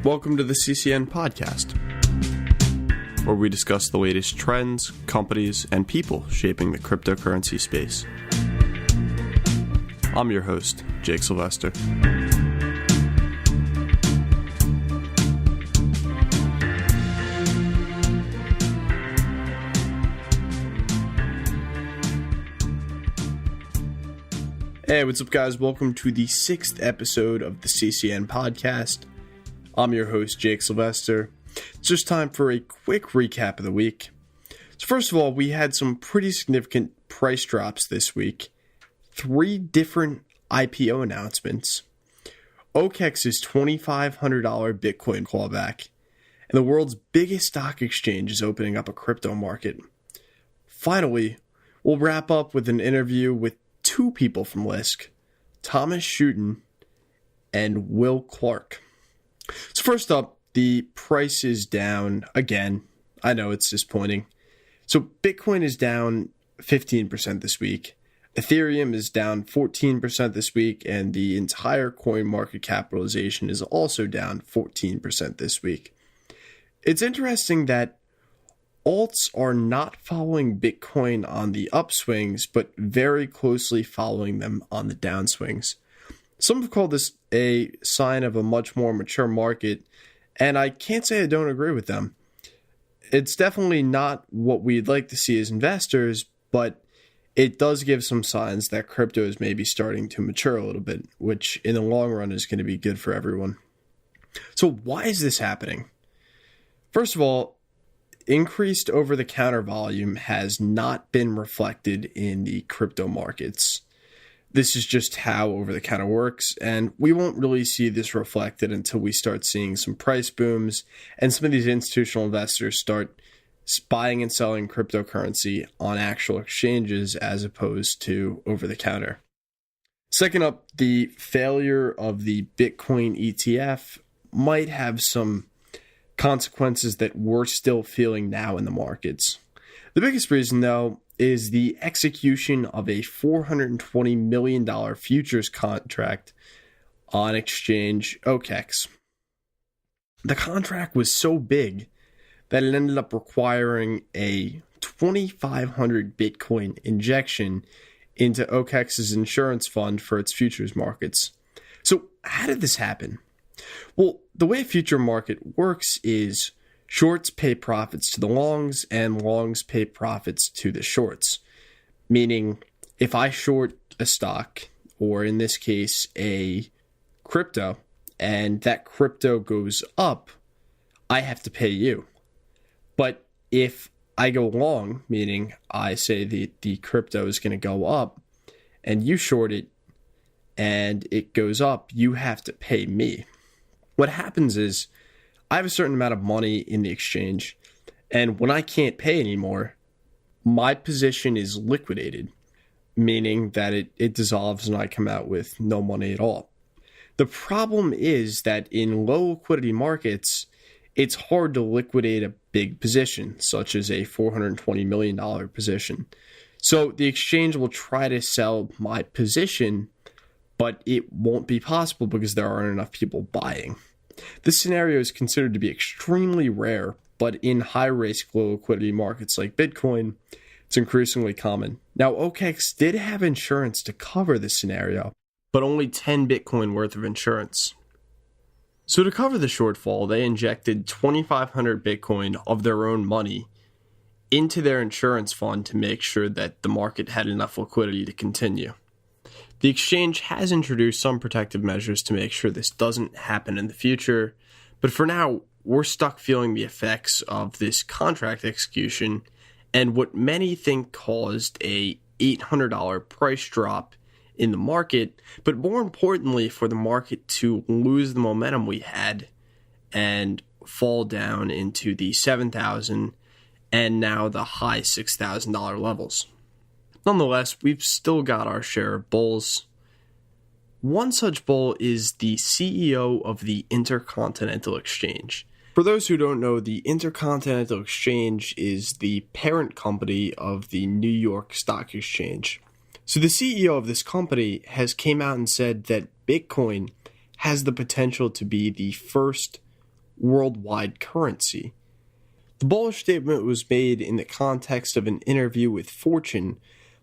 Welcome to the CCN podcast, where we discuss the latest trends, companies, and people shaping the cryptocurrency space. I'm your host, Jake Sylvester. Hey, what's up, guys? Welcome to the 6th episode of the CCN podcast. I'm your host, Jake Sylvester. It's just time for a quick recap of the week. So first of all, we had some pretty significant price drops this week. 3 different IPO announcements. OKEX's $2,500 Bitcoin callback. And the world's biggest stock exchange is opening up a crypto market. Finally, we'll wrap up with an interview with 2 people from Lisk, Thomas Shooten and Will Clark. So first up, the price is down again. I know it's disappointing. So Bitcoin is down 15% this week. Ethereum is down 14% this week, and the entire coin market capitalization is also down 14% this week. It's interesting that alts are not following Bitcoin on the upswings, but very closely following them on the downswings. Some have called this a sign of a much more mature market, and I can't say I don't agree with them. It's definitely not what we'd like to see as investors, but it does give some signs that crypto is maybe starting to mature a little bit, which in the long run is going to be good for everyone. So why is this happening? First of all, increased over-the-counter volume has not been reflected in the crypto markets. This is just how over-the-counter works, and we won't really see this reflected until we start seeing some price booms and some of these institutional investors start buying and selling cryptocurrency on actual exchanges as opposed to over-the-counter. Second up, the failure of the Bitcoin ETF might have some consequences that we're still feeling now in the markets. The biggest reason, though, is the execution of a $420 million futures contract on exchange OKEX. The contract was so big that it ended up requiring a 2,500 Bitcoin injection into OKEX's insurance fund for its futures markets. So how did this happen? Well, the way a future market works is shorts pay profits to the longs and longs pay profits to the shorts. Meaning, if I short a stock, or in this case, a crypto, and that crypto goes up, I have to pay you. But if I go long, meaning I say the crypto is going to go up, and you short it, and it goes up, you have to pay me. What happens is, I have a certain amount of money in the exchange, and when I can't pay anymore, my position is liquidated, meaning that it dissolves and I come out with no money at all. The problem is that in low liquidity markets, it's hard to liquidate a big position, such as a $420 million position. So the exchange will try to sell my position, but it won't be possible because there aren't enough people buying. This scenario is considered to be extremely rare, but in high-risk, low-liquidity markets like Bitcoin, it's increasingly common. Now, OKEX did have insurance to cover this scenario, but only 10 Bitcoin worth of insurance. So to cover the shortfall, they injected 2,500 Bitcoin of their own money into their insurance fund to make sure that the market had enough liquidity to continue. The exchange has introduced some protective measures to make sure this doesn't happen in the future, but for now, we're stuck feeling the effects of this contract execution and what many think caused a $800 price drop in the market, but more importantly, for the market to lose the momentum we had and fall down into the $7,000 and now the high $6,000 levels. Nonetheless, we've still got our share of bulls. One such bull is the CEO of the Intercontinental Exchange. For those who don't know, the Intercontinental Exchange is the parent company of the New York Stock Exchange. So the CEO of this company has came out and said that Bitcoin has the potential to be the first worldwide currency. The bullish statement was made in the context of an interview with Fortune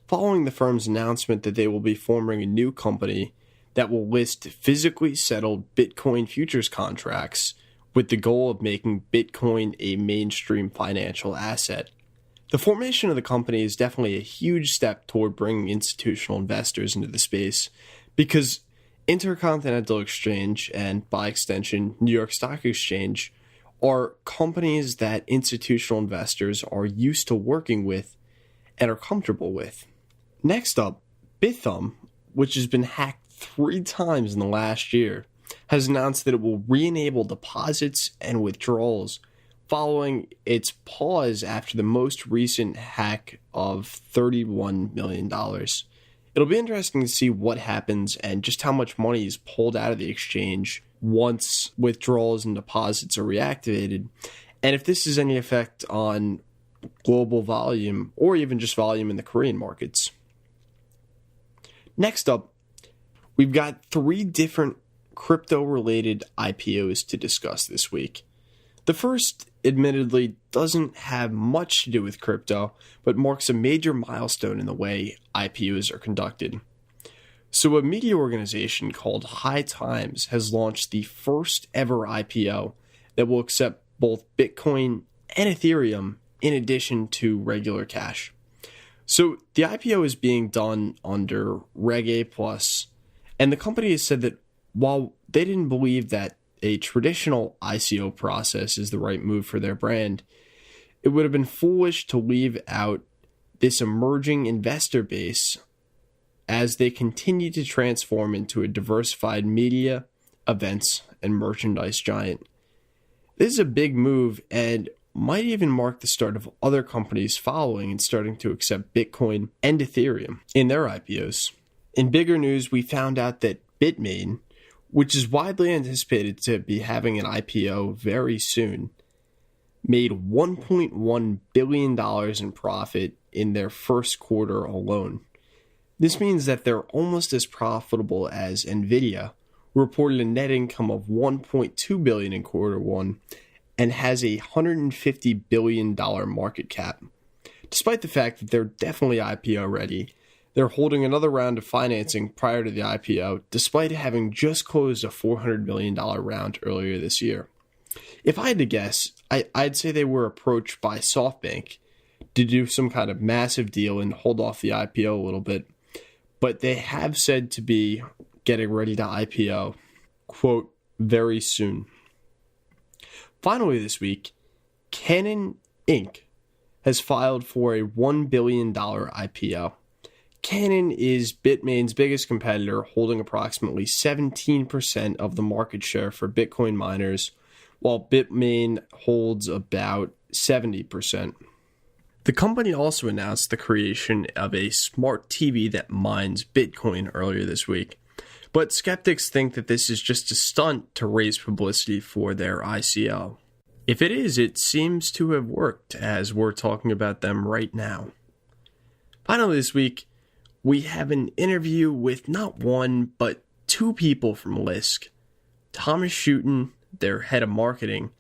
following the firm's announcement that they will be forming a new company that will list physically settled Bitcoin futures contracts with the goal of making Bitcoin a mainstream financial asset. The formation of the company is definitely a huge step toward bringing institutional investors into the space because Intercontinental Exchange and, by extension, New York Stock Exchange are companies that institutional investors are used to working with and are comfortable with. Next up, Bithumb, which has been hacked 3 times in the last year, has announced that it will re-enable deposits and withdrawals following its pause after the most recent hack of $31 million. It'll be interesting to see what happens and just how much money is pulled out of the exchange once withdrawals and deposits are reactivated, and if this has any effect on global volume or even just volume in the Korean markets. Next up, we've got 3 different crypto-related IPOs to discuss this week. The first, admittedly, doesn't have much to do with crypto, but marks a major milestone in the way IPOs are conducted. So a media organization called High Times has launched the first ever IPO that will accept both Bitcoin and Ethereum in addition to regular cash. So the IPO is being done under Reg A+, and the company has said that while they didn't believe that a traditional ICO process is the right move for their brand, it would have been foolish to leave out this emerging investor base as they continue to transform into a diversified media, events, and merchandise giant. This is a big move and might even mark the start of other companies following and starting to accept Bitcoin and Ethereum in their IPOs. In bigger news, we found out that Bitmain, which is widely anticipated to be having an IPO very soon, made $1.1 billion in profit in their first quarter alone. This means that they're almost as profitable as Nvidia, who reported a net income of $1.2 billion in quarter one and has a $150 billion market cap. Despite the fact that they're definitely IPO ready, they're holding another round of financing prior to the IPO, despite having just closed a $400 million round earlier this year. If I had to guess, I'd say they were approached by SoftBank to do some kind of massive deal and hold off the IPO a little bit, but they have said to be getting ready to IPO, quote, very soon. Finally this week, Canon Inc. has filed for a $1 billion IPO. Canon is Bitmain's biggest competitor, holding approximately 17% of the market share for Bitcoin miners, while Bitmain holds about 70%. The company also announced the creation of a smart TV that mines Bitcoin earlier this week, but skeptics think that this is just a stunt to raise publicity for their ICO. If it is, it seems to have worked, as we're talking about them right now. Finally this week, we have an interview with not one, but 2 people from Lisk, Thomas Schutten, their head of marketing,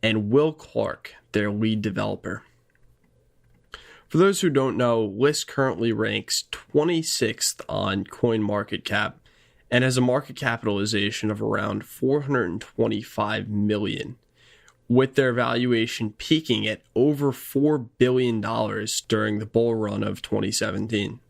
and Will Clark, their lead developer. For those who don't know, Lisk currently ranks 26th on CoinMarketCap and has a market capitalization of around $425 million, with their valuation peaking at over $4 billion during the bull run of 2017.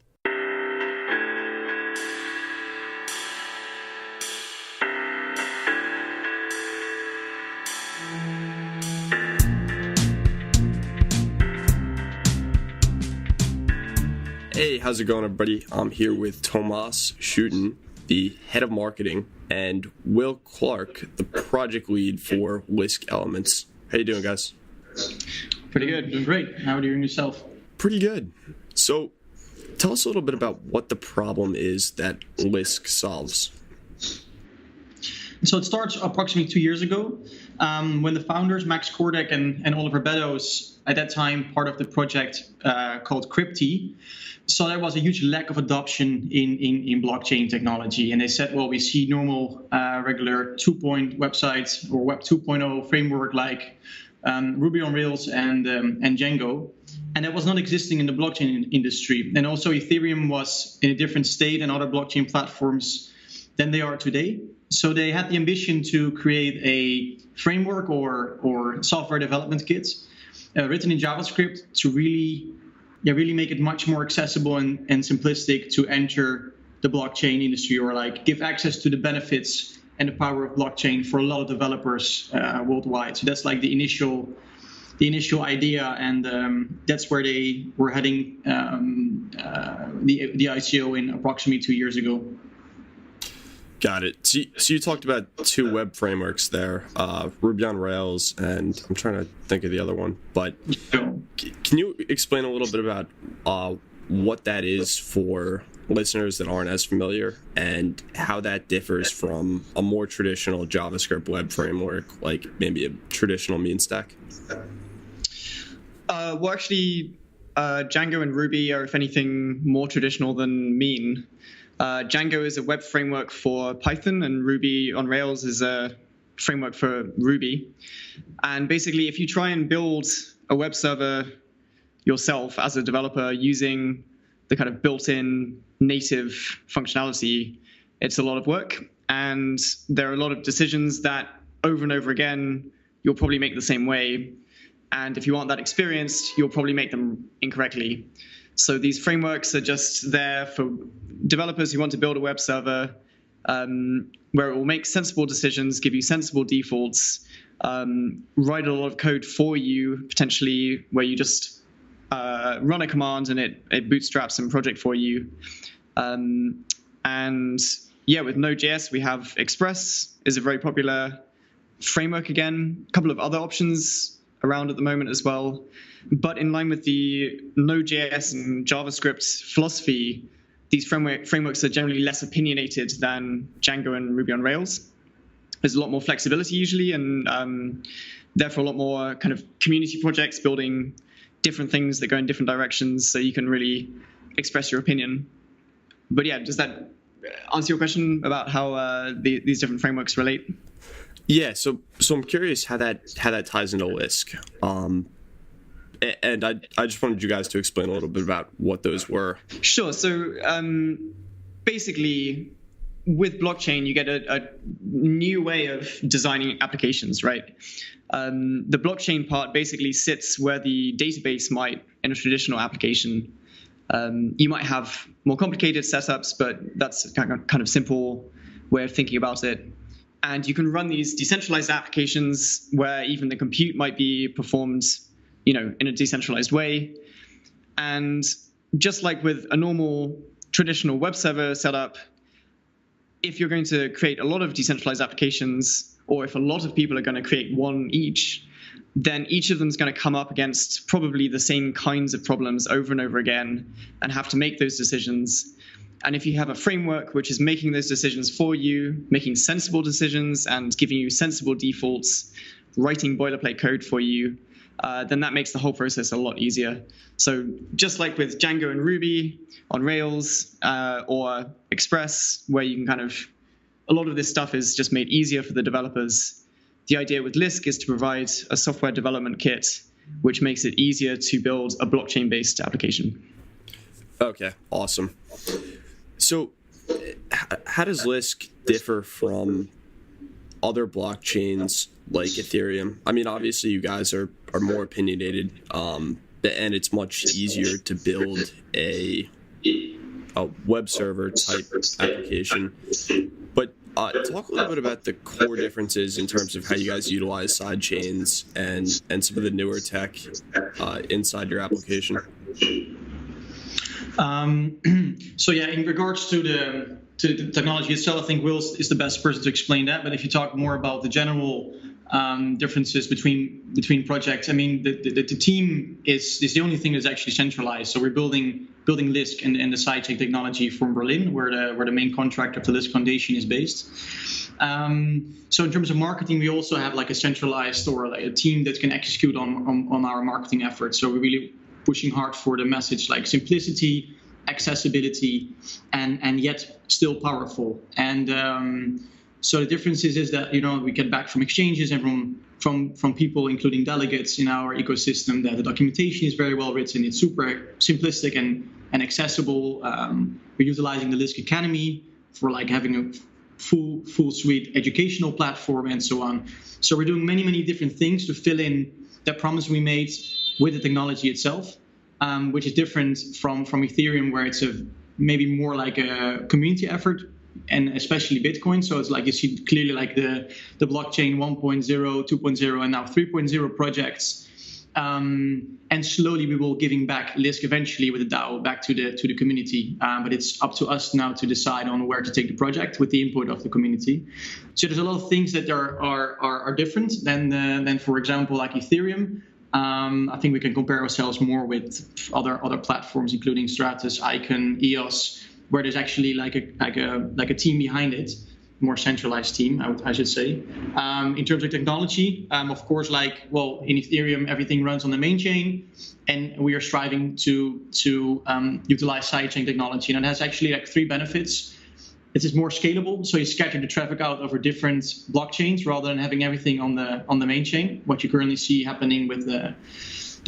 Hey, how's it going, everybody? I'm here with Thomas Schutten, the head of marketing, and Will Clark, the project lead for Lisk Elements. How you doing, guys? Pretty good. Doing great. How are you doing yourself? Pretty good. So, tell us a little bit about what the problem is that Lisk solves. So it starts approximately 2 years ago. when the founders, Max Kordek and Oliver Beddoes, at that time part of the project called Crypty, so there was a huge lack of adoption in blockchain technology. And they said, well, we see normal, regular 2.0 websites or Web 2.0 framework like Ruby on Rails and Django. And that was not existing in the blockchain industry. And also Ethereum was in a different state and other blockchain platforms than they are today. So they had the ambition to create a framework or software development kit written in JavaScript to really make it much more accessible and simplistic to enter the blockchain industry, or like give access to the benefits and the power of blockchain for a lot of developers worldwide. So that's like the initial idea, and that's where they were heading the ICO in approximately 2 years ago. Got it. So you talked about two web frameworks there, Ruby on Rails, and I'm trying to think of the other one. But can you explain a little bit about what that is for listeners that aren't as familiar, and how that differs from a more traditional JavaScript web framework, like maybe a traditional mean stack? Well, actually, Django and Ruby are, if anything, more traditional than mean. Django is a web framework for Python, and Ruby on Rails is a framework for Ruby. And basically, if you try and build a web server yourself as a developer using the kind of built-in native functionality, it's a lot of work. And there are a lot of decisions that over and over again, you'll probably make the same way. And if you aren't that experienced, you'll probably make them incorrectly. So these frameworks are just there for developers who want to build a web server where it will make sensible decisions, give you sensible defaults, write a lot of code for you, potentially where you just run a command and it bootstraps some project for you. And yeah, with Node.js, we have Express is a very popular framework again. A couple of other options around at the moment as well. But in line with the Node.js and JavaScript philosophy, these frameworks are generally less opinionated than Django and Ruby on Rails. There's a lot more flexibility usually, and therefore a lot more kind of community projects building different things that go in different directions, so you can really express your opinion. But yeah, does that answer your question about how these different frameworks relate? Yeah, so I'm curious how that ties into Lisk, and I just wanted you guys to explain a little bit about what those were. Sure. So basically, with blockchain, you get a new way of designing applications, right? The blockchain part basically sits where the database might in a traditional application. You might have more complicated setups, but that's a kind of simple way of thinking about it. And you can run these decentralized applications where even the compute might be performed, in a decentralized way. And just like with a normal traditional web server setup, if you're going to create a lot of decentralized applications, or if a lot of people are going to create one each, then each of them is going to come up against probably the same kinds of problems over and over again and have to make those decisions. And if you have a framework which is making those decisions for you, making sensible decisions and giving you sensible defaults, writing boilerplate code for you, then that makes the whole process a lot easier. So just like with Django and Ruby on Rails or Express, where you can a lot of this stuff is just made easier for the developers. The idea with Lisk is to provide a software development kit which makes it easier to build a blockchain-based application. Okay, awesome. So how does Lisk differ from other blockchains like Ethereum? I mean, obviously you guys are more opinionated, and it's much easier to build a web server type application. But talk a little bit about the core differences in terms of how you guys utilize side chains and some of the newer tech inside your application. So yeah, in regards to the technology itself, I think Will is the best person to explain that. But if you talk more about the general differences between projects. I mean, the team is the only thing that's actually centralized. So we're building Lisk and the sidechain technology from Berlin, where the main contractor of the Lisk Foundation is based. So in terms of marketing, we also have like a centralized or like a team that can execute on our marketing efforts. So we're really pushing hard for the message like simplicity, accessibility, and yet still powerful. And so the difference is that, you know, we get back from exchanges and from people, including delegates in our ecosystem, that the documentation is very well written. It's super simplistic and accessible. We're utilizing the Lisk Academy for like having a full suite educational platform and so on. So we're doing many different things to fill in that promise we made with the technology itself, which is different from Ethereum, where it's maybe more like a community effort, and especially Bitcoin. So it's like you see clearly like the blockchain 1.0, 2.0, and now 3.0 projects. And slowly we will giving back Lisk eventually with the DAO back to the community. But it's up to us now to decide on where to take the project with the input of the community. So there's a lot of things that are different than for example, like Ethereum. I think we can compare ourselves more with other platforms, including Stratus, Icon, EOS, where there's actually like a team behind it, more centralized team, I should say. In terms of technology, of course, in Ethereum, everything runs on the main chain, and we are striving to utilize sidechain technology, and it has actually like 3 benefits. It is more scalable, so you scatter the traffic out over different blockchains rather than having everything on the main chain, what you currently see happening with the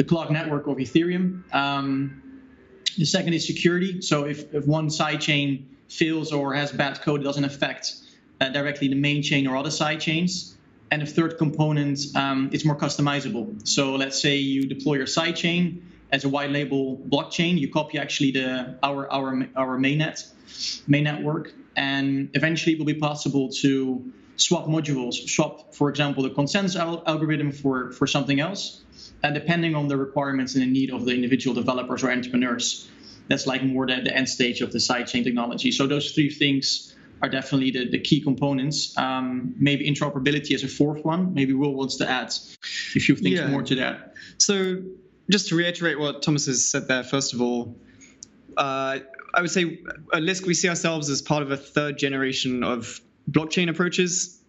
clock network of Ethereum. The second is security. So if one sidechain fails or has bad code, it doesn't affect directly the main chain or other sidechains. And the third component is more customizable. So let's say you deploy your sidechain as a white label blockchain. You copy actually our main network, and eventually it will be possible to swap modules, for example, the consensus algorithm for something else. And depending on the requirements and the need of the individual developers or entrepreneurs, that's like more the end stage of the sidechain technology. So those 3 things are definitely the key components. Maybe interoperability as a 4th one. Maybe Will wants to add a few things more to that. So just to reiterate what Thomas has said there, first of all, I would say at Lisk, we see ourselves as part of a 3rd generation of blockchain approaches.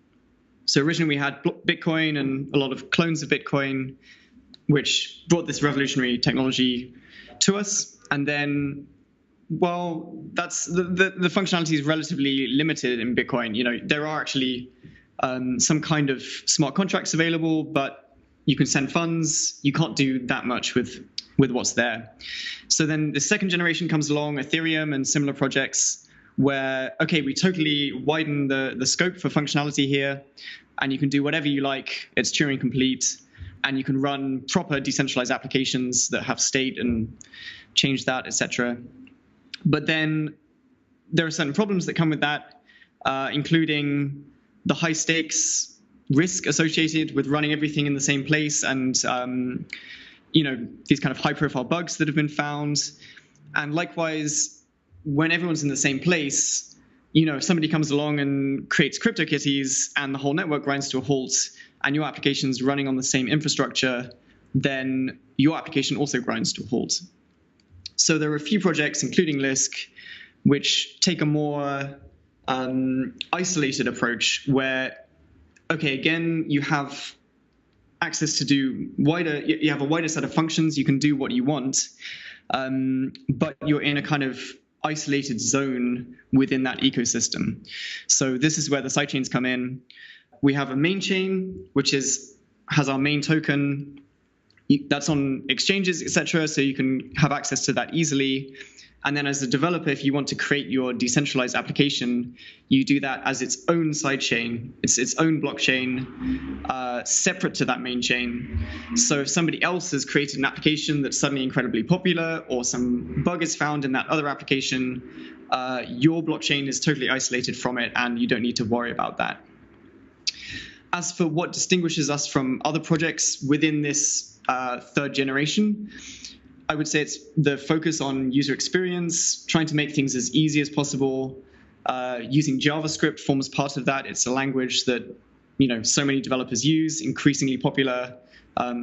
So originally we had Bitcoin and a lot of clones of Bitcoin, which brought this revolutionary technology to us. And then, well, that's the functionality is relatively limited in Bitcoin. You know, there are actually some kind of smart contracts available, but you can send funds. You can't do that much with what's there. So then the 2nd generation comes along, Ethereum and similar projects, where, okay, we totally widen the scope for functionality here, and you can do whatever you like. It's Turing complete. And you can run proper decentralized applications that have state and change that, etc. But then there are certain problems that come with that, including the high stakes risk associated with running everything in the same place, and these kind of high profile bugs that have been found. And likewise, when everyone's in the same place, if somebody comes along and creates CryptoKitties and the whole network grinds to a halt, and your application's running on the same infrastructure, then your application also grinds to a halt. So there are a few projects, including Lisk, which take a more isolated approach where, okay, again, you have access to you have a wider set of functions, you can do what you want, but you're in a kind of isolated zone within that ecosystem. So this is where the sidechains come in. We have a main chain, which has our main token. That's on exchanges, etc. So you can have access to that easily. And then as a developer, if you want to create your decentralized application, you do that as its own sidechain. It's its own blockchain, separate to that main chain. So if somebody else has created an application that's suddenly incredibly popular, or some bug is found in that other application, your blockchain is totally isolated from it, and you don't need to worry about that. As for what distinguishes us from other projects within this 3rd generation, I would say it's the focus on user experience, trying to make things as easy as possible. Using JavaScript forms part of that. It's a language that so many developers use, increasingly popular,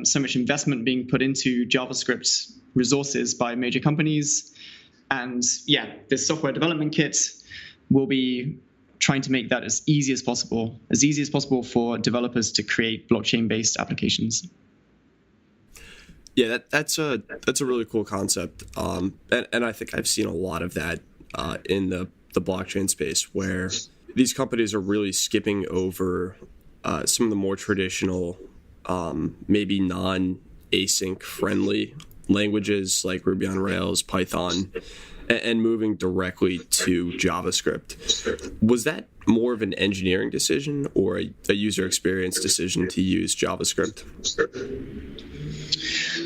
so much investment being put into JavaScript resources by major companies. And this software development kit will be trying to make that as easy as possible for developers to create blockchain-based applications. Yeah, that's a really cool concept, and I think I've seen a lot of that in the blockchain space, where these companies are really skipping over some of the more traditional, maybe non-async friendly languages like Ruby on Rails, Python, and moving directly to JavaScript. Was that more of an engineering decision or a user experience decision to use JavaScript?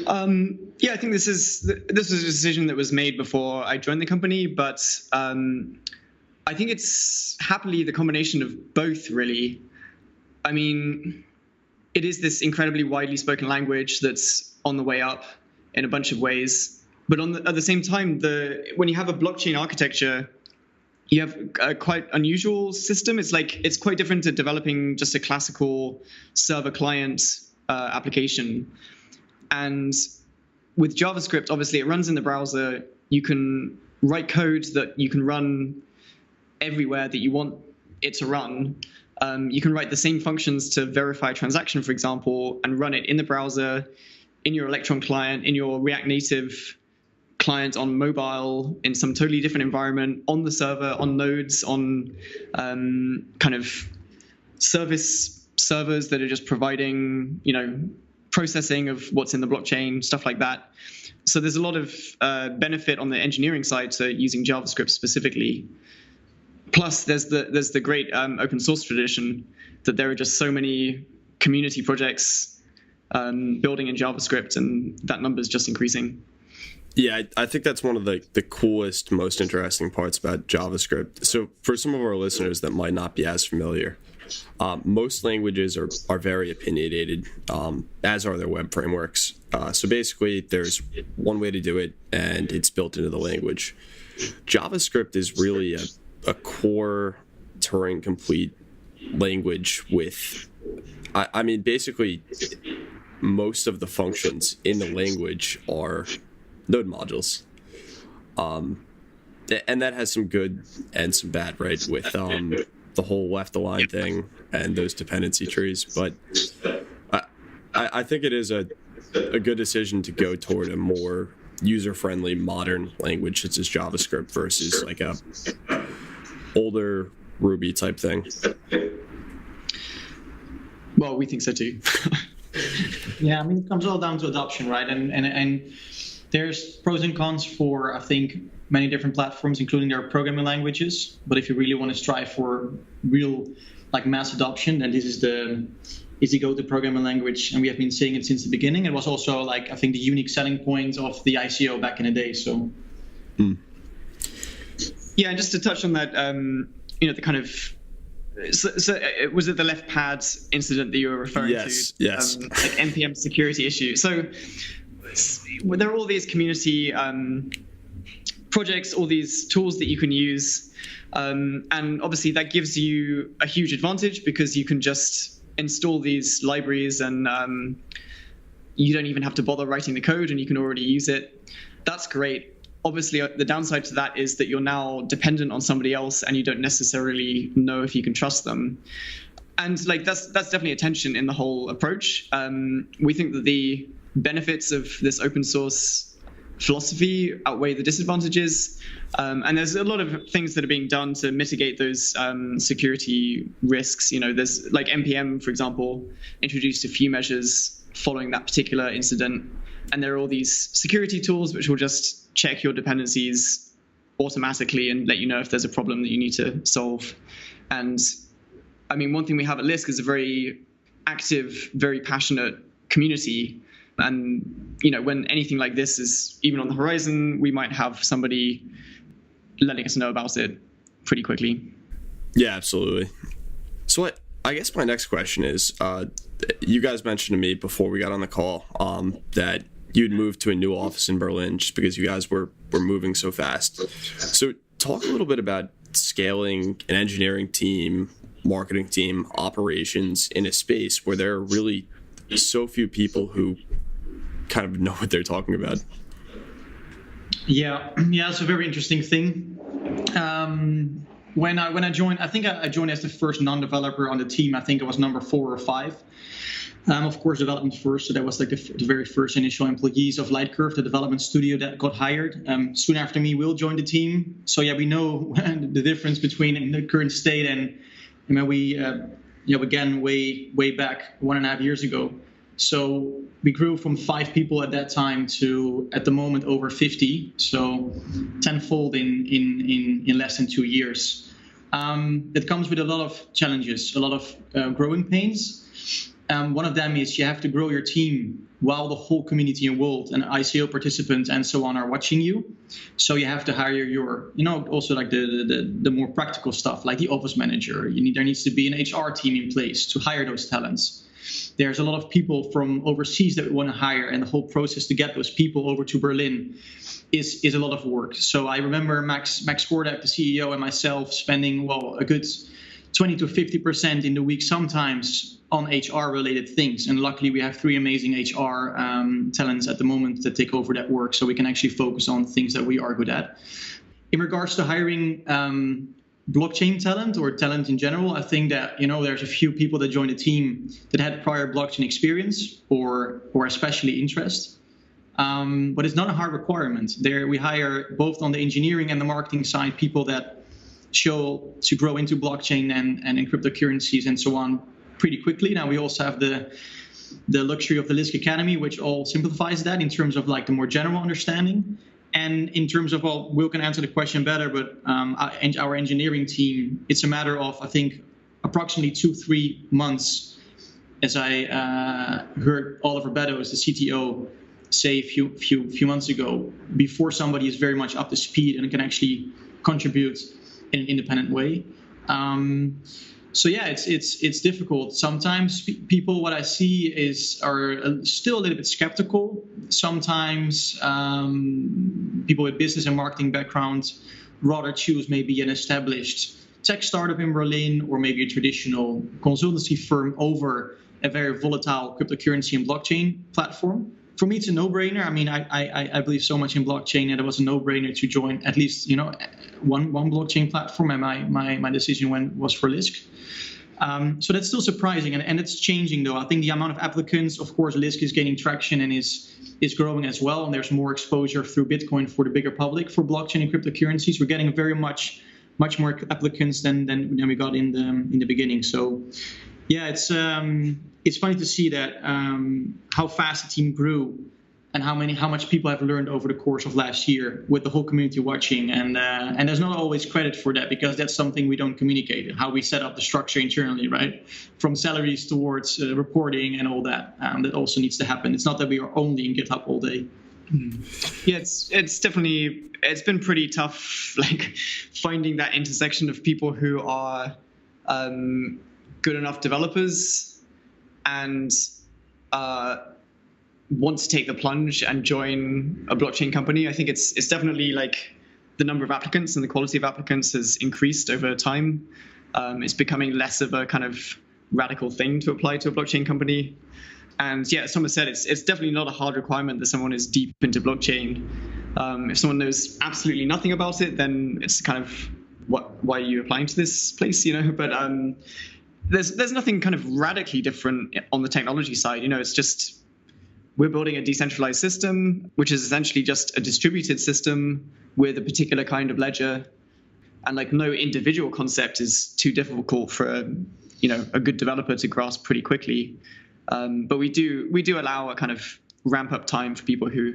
I think this was a decision that was made before I joined the company, but I think it's happily the combination of both, really. I mean, it is this incredibly widely spoken language that's on the way up in a bunch of ways. But at the same time, when you have a blockchain architecture, you have a quite unusual system. It's quite different to developing just a classical server-client application. And with JavaScript, obviously, it runs in the browser. You can write code that you can run everywhere that you want it to run. You can write the same functions to verify a transaction, for example, and run it in the browser, in your Electron client, in your React Native client on mobile, in some totally different environment, on the server, on nodes, on kind of servers that are just providing, processing of what's in the blockchain, stuff like that. So there's a lot of benefit on the engineering side to using JavaScript specifically. Plus, there's the great open source tradition that there are just so many community projects building in JavaScript, and that number is just increasing. Yeah, I think that's one of the coolest, most interesting parts about JavaScript. So for some of our listeners that might not be as familiar, most languages are very opinionated, as are their web frameworks. So basically, there's one way to do it, and it's built into the language. JavaScript is really a core Turing-complete language with, I mean, basically, most of the functions in the language are node modules. And that has some good and some bad, right, with the whole left-align thing and those dependency trees. But I think it is a good decision to go toward a more user-friendly, modern language such as JavaScript versus like a older Ruby type thing. Well, we think so too. Yeah, I mean, it comes all down to adoption, right? And there's pros and cons for, I think, many different platforms, including their programming languages. But if you really want to strive for real, like, mass adoption, then this is the go-to programming language, and we have been seeing it since the beginning. It was also, like, I think, the unique selling point of the ICO back in the day. So. Yeah, and just to touch on that, the kind of. So was it the left pad incident that you were referring to? Yes. Like NPM security issue. So there are all these community projects, all these tools that you can use. And obviously that gives you a huge advantage because you can just install these libraries and you don't even have to bother writing the code and you can already use it. That's great. Obviously, the downside to that is that you're now dependent on somebody else and you don't necessarily know if you can trust them. And like that's definitely a tension in the whole approach. We think that the benefits of this open source philosophy outweigh the disadvantages. And there's a lot of things that are being done to mitigate those security risks. There's like NPM, for example, introduced a few measures following that particular incident. And there are all these security tools which will just check your dependencies automatically and let you know if there's a problem that you need to solve. And I mean, one thing we have at Lisk is a very active, very passionate community. And, when anything like this is even on the horizon, we might have somebody letting us know about it pretty quickly. Yeah, absolutely. So I guess my next question is, you guys mentioned to me before we got on the call that you'd moved to a new office in Berlin just because you guys were moving so fast. So talk a little bit about scaling an engineering team marketing team, operations in a space where there are really so few people who kind of know what they're talking about? Yeah, it's a very interesting thing. When I joined, I think I joined as the first non-developer on the team. I think it was number 4 or 5. Of course, development first. So that was like the very first initial employees of Lightcurve, the development studio that got hired. Soon after me, Will joined the team. So yeah, we know the difference between the current state and we began way back 1.5 years ago. So we grew from 5 people at that time to, at the moment, over 50. So tenfold in less than 2 years. It comes with a lot of challenges, a lot of growing pains. One of them is you have to grow your team while the whole community involved and ICO participants and so on are watching you. So you have to hire your, also like the more practical stuff, like the office manager. There needs to be an HR team in place to hire those talents. There's a lot of people from overseas that we want to hire, and the whole process to get those people over to Berlin is a lot of work. So I remember Max Kordak, the CEO, and myself spending, a good 20 to 50% in the week sometimes on HR-related things. And luckily, we have 3 amazing HR talents at the moment that take over that work, so we can actually focus on things that we are good at. In regards to hiring blockchain talent or talent in general, I think that there's a few people that joined the team that had prior blockchain experience or especially interest, but it's not a hard requirement. There we hire both on the engineering and the marketing side people that show to grow into blockchain and in cryptocurrencies and so on pretty quickly. Now we also have the luxury of the Lisk Academy, which all simplifies that in terms of like the more general understanding. And in terms of, Will can answer the question better, but our engineering team, it's a matter of, I think, approximately 2-3 months, as I heard Oliver Beddoes, the CTO, say a few months ago, before somebody is very much up to speed and can actually contribute in an independent way. So yeah, it's difficult. Sometimes people, what I see are still a little bit skeptical. Sometimes people with business and marketing backgrounds rather choose maybe an established tech startup in Berlin or maybe a traditional consultancy firm over a very volatile cryptocurrency and blockchain platform. For me, it's a no-brainer. I mean, I believe so much in blockchain that it was a no-brainer to join at least one blockchain platform, and my decision was for Lisk. So that's still surprising, and it's changing though. I think the amount of applicants, of course, Lisk is gaining traction and is growing as well, and there's more exposure through Bitcoin for the bigger public for blockchain and cryptocurrencies. We're getting very much more applicants than we got in the beginning. So yeah, it's funny to see that how fast the team grew and how much people have learned over the course of last year with the whole community watching. And there's not always credit for that because that's something we don't communicate, how we set up the structure internally, right? From salaries towards reporting and all that. That also needs to happen. It's not that we are only in GitHub all day. Yeah, it's definitely, it's been pretty tough, like finding that intersection of people who are good enough developers and want to take the plunge and join a blockchain company. I think it's definitely like the number of applicants and the quality of applicants has increased over time. It's becoming less of a kind of radical thing to apply to a blockchain company. And yeah, as Thomas said, it's definitely not a hard requirement that someone is deep into blockchain. If someone knows absolutely nothing about it, then it's kind of why are you applying to this place, But there's nothing kind of radically different on the technology side. It's just we're building a decentralized system, which is essentially just a distributed system with a particular kind of ledger, and like no individual concept is too difficult for a good developer to grasp pretty quickly. But we do allow a kind of ramp up time for people who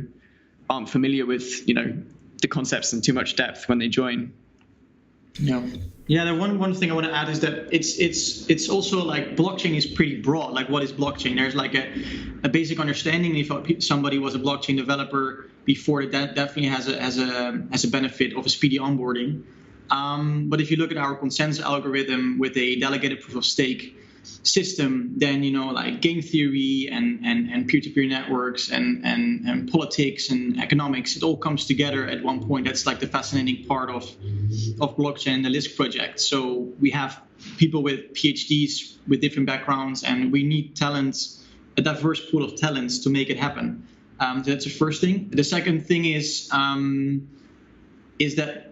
aren't familiar with the concepts in too much depth when they join. Yeah. The one thing I want to add is that it's also like blockchain is pretty broad. Like, what is blockchain? There's like a basic understanding. If somebody was a blockchain developer before, that definitely has a benefit of a speedy onboarding. But if you look at our consensus algorithm with a delegated proof of stake, system, then like game theory and peer-to-peer networks and politics and economics, it all comes together at one point. That's like the fascinating part of blockchain and the Lisk project. So we have people with PhDs with different backgrounds, and we need talents, a diverse pool of talents to make it happen. So that's the first thing. The second thing is that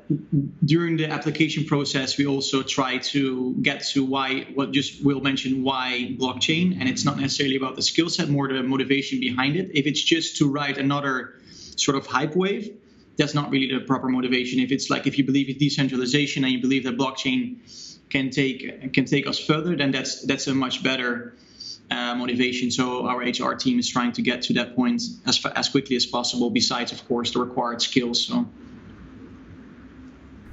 during the application process, we also try to get to why Will mentioned why blockchain, and it's not necessarily about the skill set, more the motivation behind it. If it's just to ride another sort of hype wave, that's not really the proper motivation. If it's like, if you believe in decentralization and you believe that blockchain can take us further, then that's a much better motivation. So our HR team is trying to get to that point as quickly as possible, besides, of course, the required skills. So.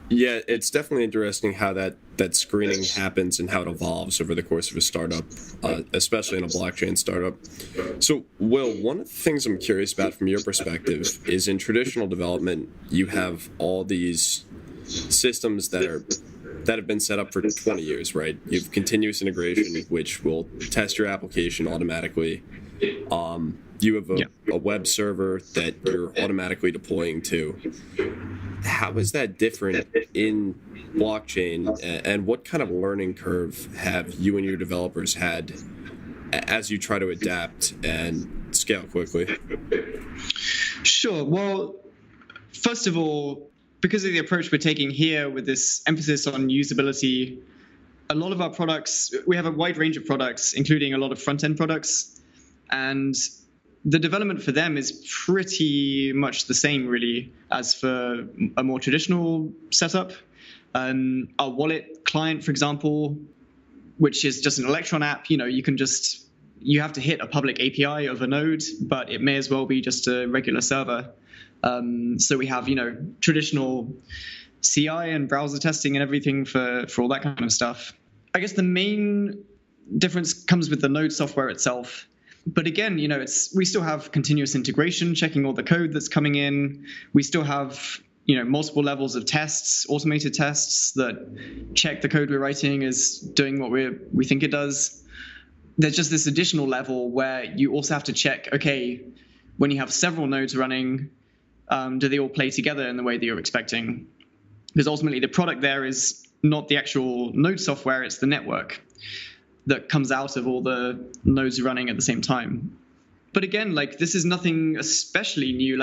Yeah, it's definitely interesting how that screening happens and how it evolves over the course of a startup, especially in a blockchain startup. So, Will, one of the things I'm curious about from your perspective is in traditional development, you have all these systems that have been set up for 20 years, right? You have continuous integration, which will test your application automatically. You have a web server that you're automatically deploying to. How is that different in blockchain, and what kind of learning curve have you and your developers had as you try to adapt and scale quickly? Sure. Well, first of all, because of the approach we're taking here with this emphasis on usability, a lot of our products, we have a wide range of products, including a lot of front-end products, and the development for them is pretty much the same, really, as for a more traditional setup. Our wallet client, for example, which is just an Electron app, you have to hit a public API of a node, but it may as well be just a regular server. So we have, traditional CI and browser testing and everything for all that kind of stuff. I guess the main difference comes with the node software itself. But again, we still have continuous integration, checking all the code that's coming in. We still have, multiple levels of tests, automated tests that check the code we're writing is doing what we think it does. There's just this additional level where you also have to check, okay, when you have several nodes running, do they all play together in the way that you're expecting? Because ultimately the product there is not the actual node software, it's the network that comes out of all the nodes running at the same time. But again, this is nothing especially new.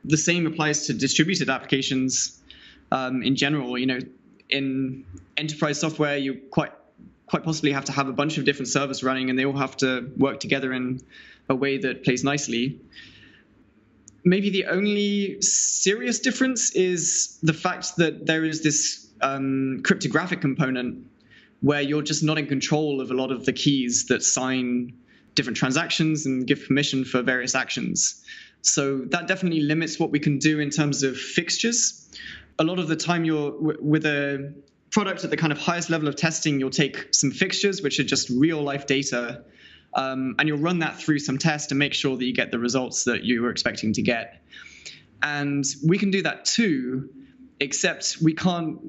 The same applies to distributed applications in general. In enterprise software, you quite possibly have to have a bunch of different servers running, and they all have to work together in a way that plays nicely. Maybe the only serious difference is the fact that there is this cryptographic component where you're just not in control of a lot of the keys that sign different transactions and give permission for various actions. So that definitely limits what we can do in terms of fixtures. A lot of the time with a product at the kind of highest level of testing, you'll take some fixtures, which are just real life data, and you'll run that through some test and make sure that you get the results that you were expecting to get. And we can do that too, except we can't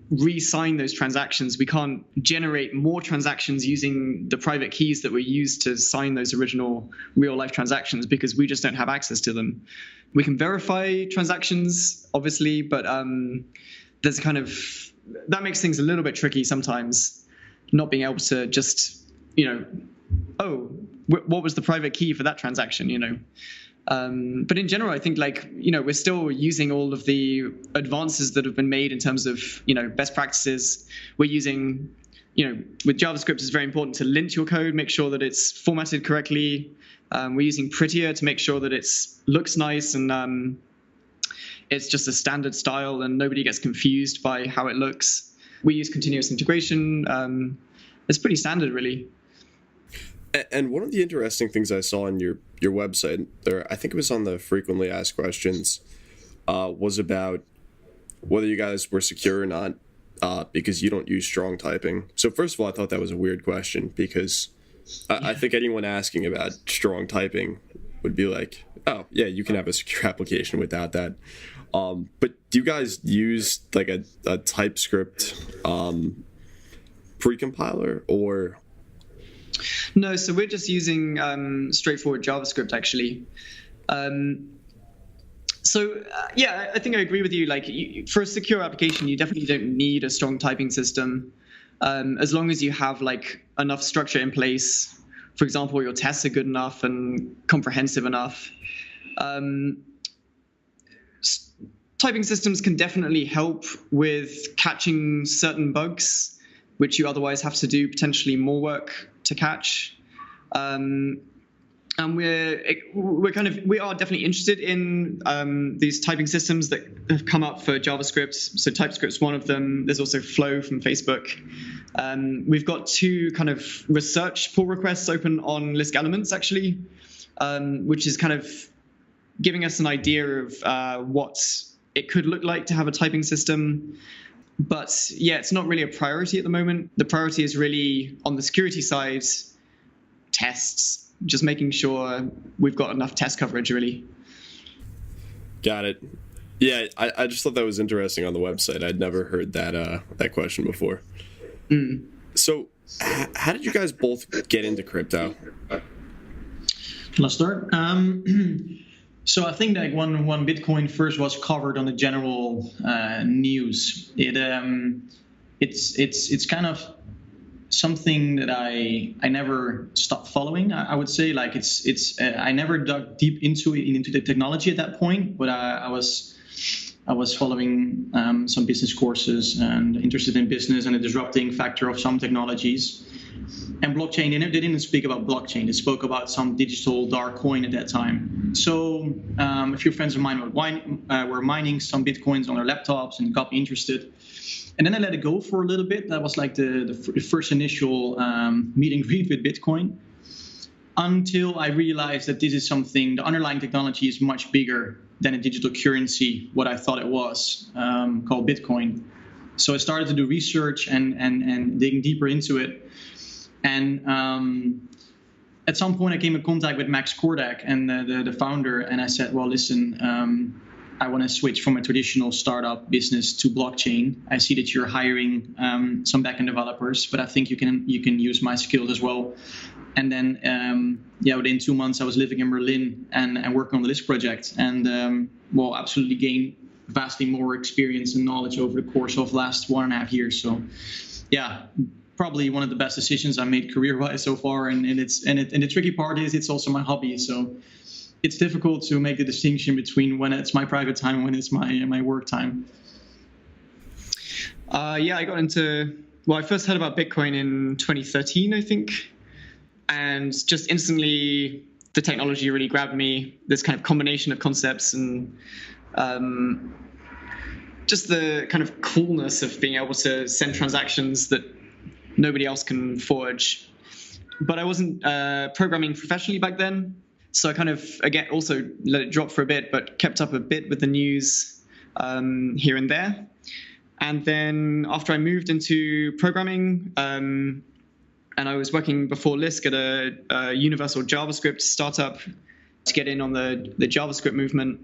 re-sign those transactions. We can't generate more transactions using the private keys that were used to sign those original real-life transactions, because we just don't have access to them. We can verify transactions, obviously, but there's that makes things a little bit tricky sometimes, not being able to just, what was the private key for that transaction, But in general, I think we're still using all of the advances that have been made in terms of, best practices. We're using, with JavaScript, it's very important to lint your code, make sure that it's formatted correctly. We're using Prettier to make sure that it looks nice and it's just a standard style and nobody gets confused by how it looks. We use continuous integration. It's pretty standard, really. And one of the interesting things I saw on your website, I think it was on the frequently asked questions, was about whether you guys were secure or not, because you don't use strong typing. So first of all, I thought that was a weird question, because I think anyone asking about strong typing would be like, oh, yeah, you can have a secure application without that. But do you guys use a TypeScript precompiler or? No, so we're just using straightforward JavaScript actually. I think I agree with you. Like for a secure application, you definitely don't need a strong typing system, as long as you have like enough structure in place. For example, your tests are good enough and comprehensive enough. Typing systems can definitely help with catching certain bugs, which you otherwise have to do potentially more work to catch. And we are definitely interested in these typing systems that have come up for JavaScript. So TypeScript's one of them. There's also Flow from Facebook. We've got 2 kind of research pull requests open on Lisk Elements actually, which is kind of giving us an idea of what it could look like to have a typing system. But yeah, it's not really a priority at the moment. The priority is really on the security side, tests, just making sure we've got enough test coverage, really. Got it. Yeah, I just thought that was interesting on the website. I'd never heard that question before. So how did you guys both get into crypto? Let's start. So I think that when Bitcoin first was covered on the general news, it's kind of something that I never stopped following. I would say like I never dug deep into the technology at that point, but I was following some business courses and interested in business and the disrupting factor of some technologies. And blockchain, they didn't speak about blockchain. They spoke about some digital dark coin at that time. So a few friends of mine were mining some Bitcoins on their laptops and got me interested. And then I let it go for a little bit. That was like the first initial meet and greet with Bitcoin, until I realized that this is something, the underlying technology is much bigger than a digital currency, what I thought it was, called Bitcoin. So I started to do research and digging deeper into it. And at some point I came in contact with Max Kordak and the founder, and I said, well, listen, I want to switch from a traditional startup business to blockchain. I see that you're hiring some backend developers, but I think you can use my skills as well. And then, within 2 months, I was living in Berlin and working on the Lisk project, and absolutely gained vastly more experience and knowledge over the course of the last 1.5 years. So, yeah, probably one of the best decisions I made career-wise so far. And the tricky part is it's also my hobby. So it's difficult to make the distinction between when it's my private time and when it's my work time. I first heard about Bitcoin in 2013, I think. And just instantly the technology really grabbed me. This kind of combination of concepts and just the kind of coolness of being able to send transactions that nobody else can forge. But I wasn't programming professionally back then. So I kind of, again, also let it drop for a bit, but kept up a bit with the news here and there. And then after I moved into programming, and I was working before Lisk at a universal JavaScript startup to get in on the JavaScript movement.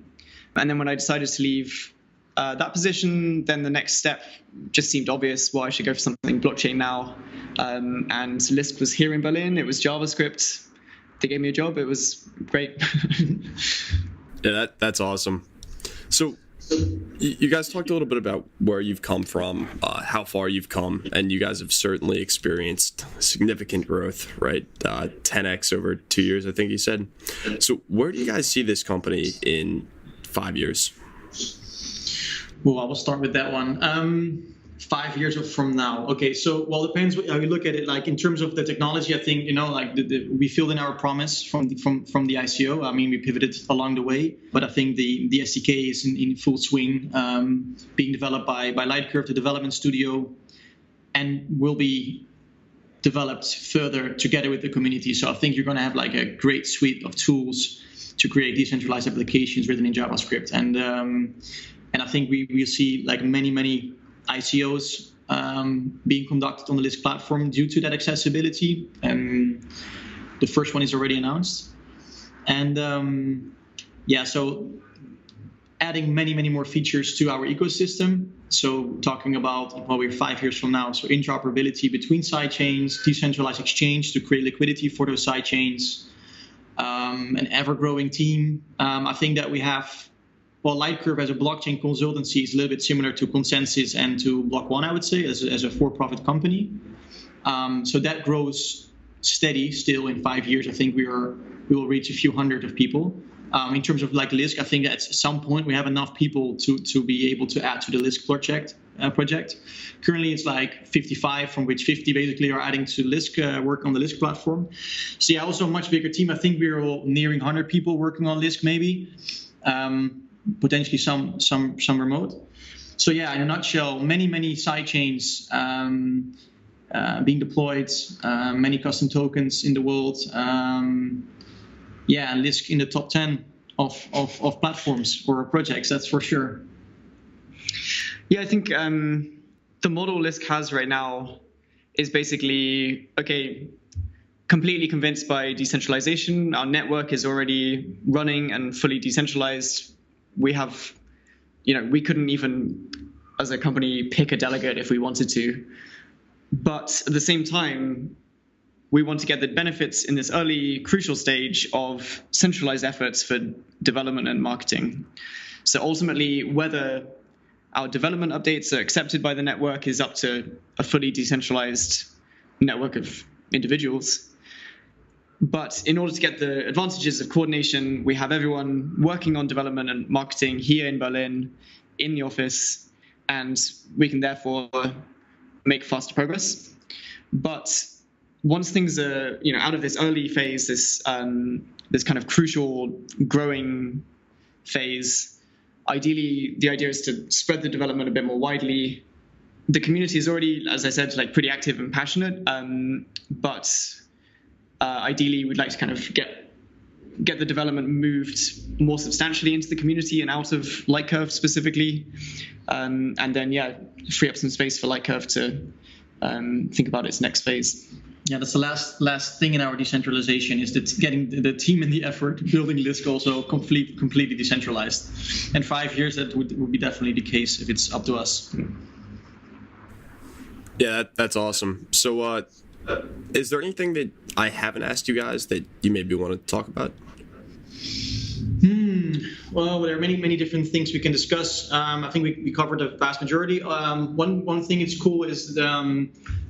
And then when I decided to leave that position, then the next step just seemed obvious. Well, I should go for something blockchain now. And Lisk was here in Berlin. It was JavaScript. They gave me a job. It was great. Yeah, that's awesome. So you guys talked a little bit about where you've come from, how far you've come, and you guys have certainly experienced significant growth, right? 10x over 2 years, I think you said. So where do you guys see this company in 5 years? Well, I will start with that one. 5 years from now. Okay, so it depends how you look at it. Like in terms of the technology, I think we filled in our promise from the ICO. I mean, we pivoted along the way, but I think the SDK is in full swing, being developed by Lightcurve, the development studio, and will be developed further together with the community. So I think you're going to have like a great suite of tools to create decentralized applications written in JavaScript, and I think we see like many ICOs being conducted on the Lisk platform due to that accessibility. The first one is already announced. And adding many, many more features to our ecosystem. So talking about probably 5 years from now, so interoperability between sidechains, decentralized exchange to create liquidity for those sidechains, an ever-growing team. I think that we have, well, Lightcurve as a blockchain consultancy is a little bit similar to Consensus and to Block One, I would say, as a for-profit company. So that grows steady still. In 5 years. I think we will reach a few hundred of people. In terms of like Lisk, I think that at some point we have enough people to be able to add to the Lisk project. Currently it's like 55, from which 50 basically are adding to Lisk, work on the Lisk platform. So yeah, also a much bigger team. I think we're all nearing 100 people working on Lisk, maybe. Potentially some remote. So yeah, in a nutshell, many side chains being deployed, many custom tokens in the world. Yeah, and Lisk in the top 10 of platforms or projects, that's for sure. Yeah, I think the model Lisk has right now is basically, okay, completely convinced by decentralization. Our network is already running and fully decentralized. We have, we couldn't even, as a company, pick a delegate if we wanted to. But at the same time, we want to get the benefits in this early, crucial stage of centralized efforts for development and marketing. So ultimately, whether our development updates are accepted by the network is up to a fully decentralized network of individuals. But in order to get the advantages of coordination, we have everyone working on development and marketing here in Berlin, in the office, and we can therefore make faster progress. But once things are, out of this early phase, this kind of crucial growing phase, ideally the idea is to spread the development a bit more widely. The community is already, as I said, like pretty active and passionate, but ideally we'd like to kind of get the development moved more substantially into the community and out of Lightcurve specifically, and then free up some space for Lightcurve to think about its next phase. Yeah, that's the last thing in our decentralization is that getting the team and the effort building Lisk also completely decentralized. And 5 years, that would be definitely the case if it's up to us. Yeah, that's awesome. So is there anything that I haven't asked you guys that you maybe want to talk about? Well, there are many different things we can discuss. I think we covered the vast majority. One thing that's cool is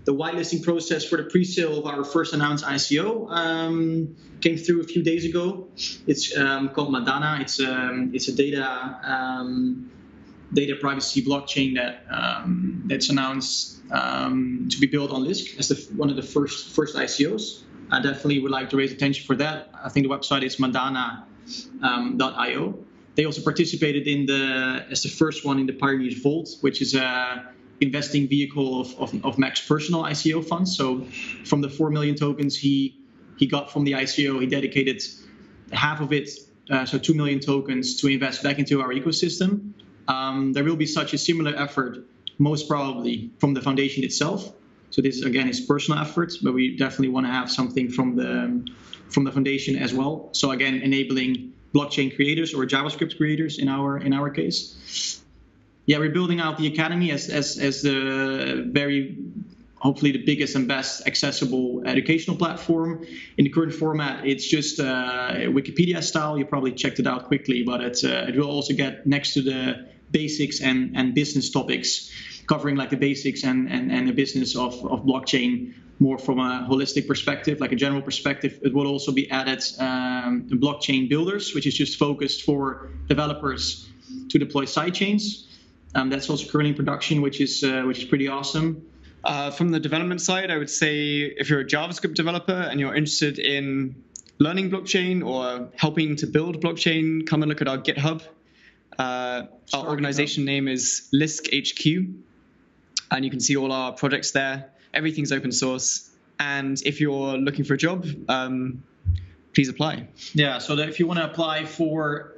the whitelisting process for the pre-sale of our first announced ICO came through a few days ago. It's called Madana. It's a data privacy blockchain that's announced to be built on Lisk as one of the first ICOs. I definitely would like to raise attention for that. I think the website is madana.io. They also participated as the first one in the Pioneers Vault, which is a investing vehicle of Mac's personal ICO funds. So from the 4 million tokens he got from the ICO, he dedicated half of it, so 2 million tokens, to invest back into our ecosystem. There will be such a similar effort, most probably from the foundation itself. So this is, again, his personal efforts, but we definitely want to have something from the foundation as well. So again, enabling blockchain creators or JavaScript creators in our case. Yeah, we're building out the academy as the very, hopefully the biggest and best accessible educational platform. In the current format, it's just Wikipedia style. You probably checked it out quickly, but it will also get next to the basics and business topics, covering like the basics and the business of blockchain more from a holistic perspective, like a general perspective. It will also be added blockchain builders, which is just focused for developers to deploy sidechains. That's also currently in production, which is pretty awesome. From the development side, I would say if you're a JavaScript developer and you're interested in learning blockchain or helping to build blockchain, come and look at our GitHub. Our organization name is Lisk HQ, and you can see all our projects there. Everything's open source. And if you're looking for a job, please apply. Yeah, so if you want to apply for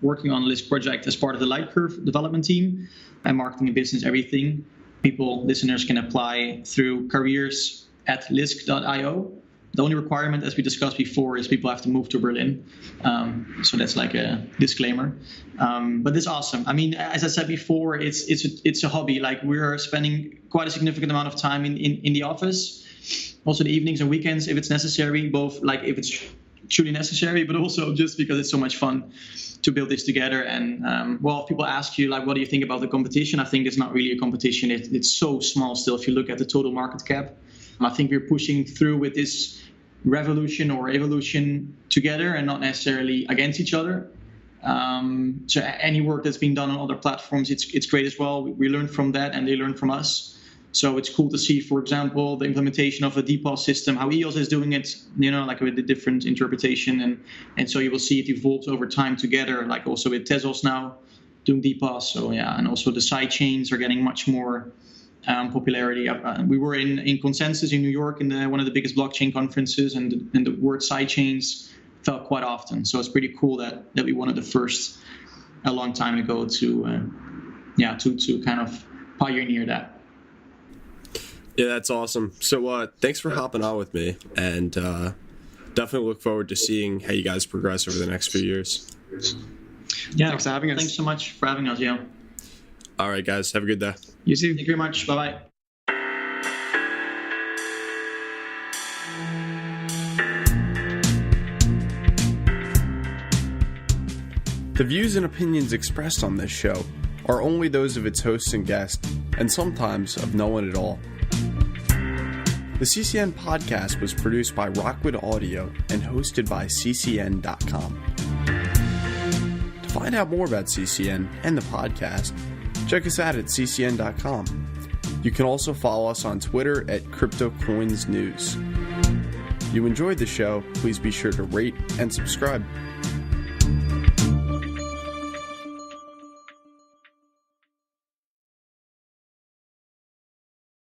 working on a Lisk project as part of the Lightcurve development team and marketing and business, everything, listeners can apply through careers@lisk.io. The only requirement, as we discussed before, is people have to move to Berlin. So that's like a disclaimer. But it's awesome. I mean, as I said before, it's a hobby. Like, we're spending quite a significant amount of time in the office, also the evenings and weekends if it's necessary, both like if it's truly necessary, but also just because it's so much fun to build this together. And well, if people ask you, like, what do you think about the competition? I think it's not really a competition. It's so small still if you look at the total market cap. I think we're pushing through with this revolution or evolution together and not necessarily against each other. So any work that's been done on other platforms, it's great as well. We learn from that and they learn from us. So it's cool to see, for example, the implementation of a DPoS system, how EOS is doing it, like with the different interpretation. And so you will see it evolves over time together, like also with Tezos now doing DPoS. So yeah, and also the side chains are getting much more popularity. We were in Consensus in New York in one of the biggest blockchain conferences, and the word side chains felt quite often. So it's pretty cool that we one of the first a long time ago to kind of pioneer that. Yeah, that's awesome. So thanks for hopping on with me, and definitely look forward to seeing how you guys progress over the next few years. Yeah, thanks for having us. Thanks so much for having us. Yeah. All right, guys. Have a good day. You too. Thank you very much. Bye-bye. The views and opinions expressed on this show are only those of its hosts and guests, and sometimes of no one at all. The CCN podcast was produced by Rockwood Audio and hosted by ccn.com. To find out more about CCN and the podcast, check us out at ccn.com. You can also follow us on Twitter at CryptoCoinsNews. If you enjoyed the show, please be sure to rate and subscribe.